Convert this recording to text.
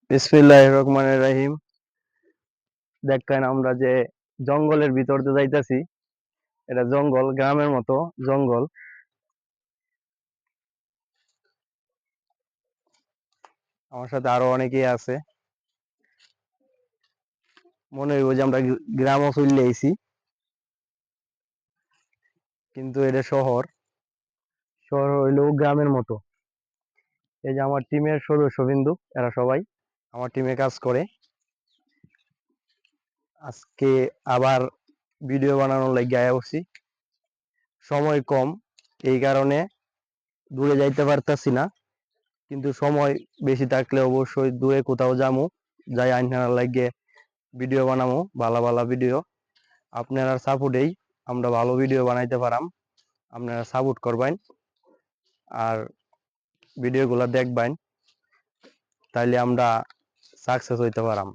বিসমিল্লাহির রহমানির রহিম। দেখেন আমরা যে জঙ্গলের ভিতর দিয়ে যাইতাছি, এটা জঙ্গল, গ্রামের মতো জঙ্গল। আমার সাথে আরো অনেকেই আছে। মনে হইব যে আমরা গ্রামও চলে আইছি, কিন্তু এটা শহর। শহর হইলেও গ্রামের মতো। এই যে আমার টিমের সদস্যবিন্দু, এরা সবাই আমার টিমে কাজ করে। আজকে আবার ভিডিও বানানোর লাগি আয়া উঠছি। সময় কম, এই কারণে দূরে যাইতে পারতাছি না, কিন্তু সময় বেশি থাকলে অবশ্যই দূরে কোথাও যামু, যাই আইনার লাগে ভিডিও বানামু, ভালো ভালো ভিডিও। আপনারা সাপোর্টেই আমরা ভালো ভিডিও বানাইতে পারাম। আপনারা সাপোর্ট করবেন আর ভিডিওগুলো দেখবেন, তাইলে আমরা সাকসেস হইতে পারাম।